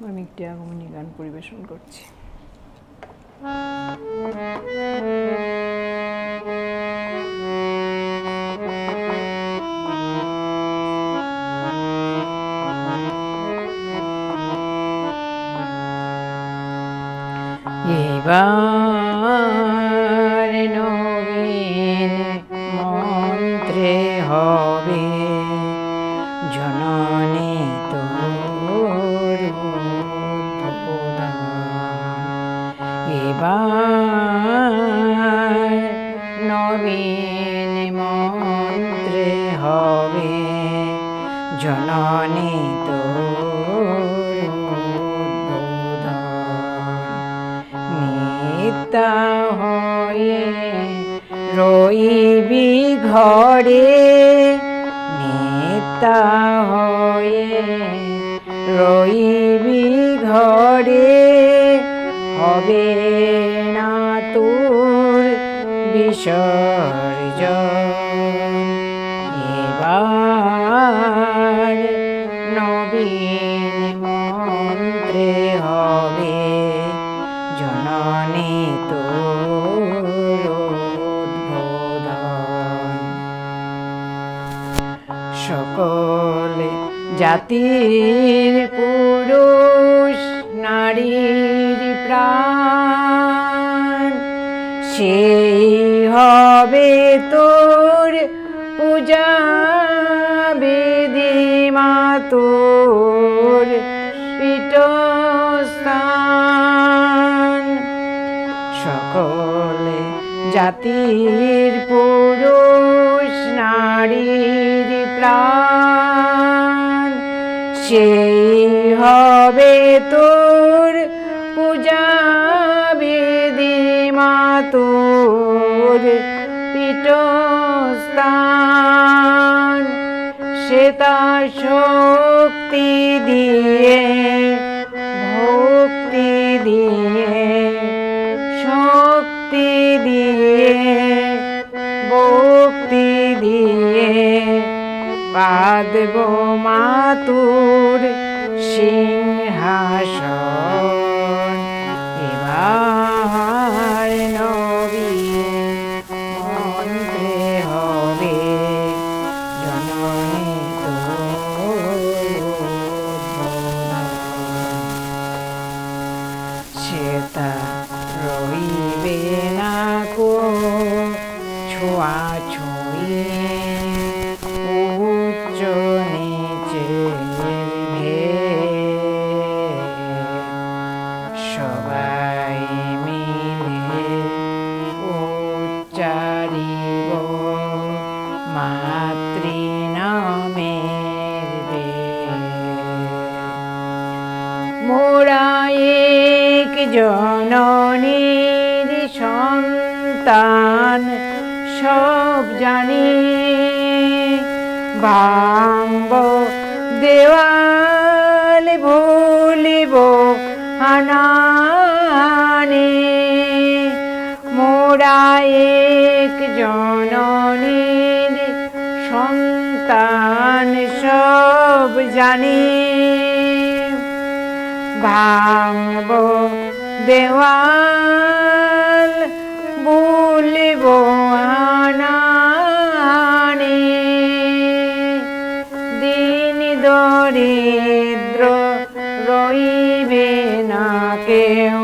আমি একটি আগমনী গান পরিবেশন করছি। এবার নবীন মন্ত্রে হবে জননী তোর উদ্বোধন। এবার নবীন মন্ত্রে হবে জননী তোর উদ্বোধন। নিত্যা হয়ে রইবি ঘরে, নিত্যা হয়ে রইবি ঘরে, হবে না তোর বিসর্জন। এবার নবীন মন্ত্রে হবে জননী তোর উদ্বোধন। সকল জাতির পুরুষ নারীর প্রাণ, সেই হবে তোর পূজা বেদি মা তোর পীঠস্থান। সকল জাতির পুরুষ নারীর প্রাণ, সেই হবে তোর পূজা বেদি মা তোর পীঠস্থান। সে তার শক্তি দিয়ে ভক্তি দিয়ে, শক্তি দিয়ে ভক্তি দিয়ে পাদব মা তোর সিংহাসন। এবার নবীন মন্ত্রে হবে জননী তোর উদ্বোধন। সেটা রইবে না কো ছোঁয়াছুঁয়ি, উচ্চ নিচের ভেদ। সবাই মিলে উচ্চারিব মাতৃনামের বেদ। মোরা এক জননীর সন্তান সব জানি, ভাঙব দেওয়াল ভুলিব হানানি। মোরা এক জননীর সন্তান সব জানি, ভাঙব দেওয়াল ভুলিব হানানি। দিন দরিদ্র রইবে না কেউ,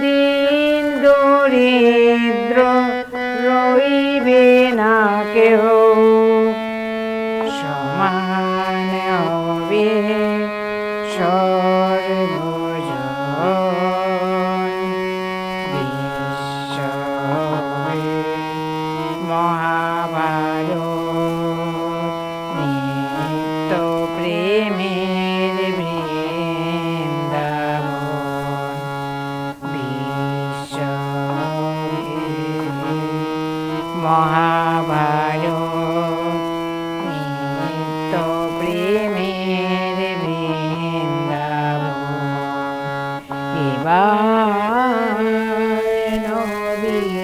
দিন দরিদ্র রইবে না কেউ। সমান হবে সর্বজন, বিশ্ব মহাভারত নিত্য প্রেমের বৃন্দাবন। বিশ্ব মহাভারত নিত্য প্রেমের বৃন্দাবন। এবার নবীন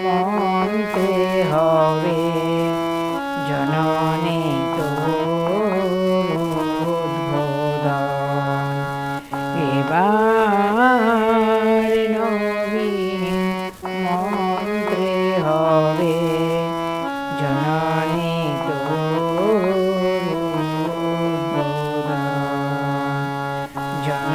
মন্ত্রে হবে জননী তোর উদ্বোধন। জন্য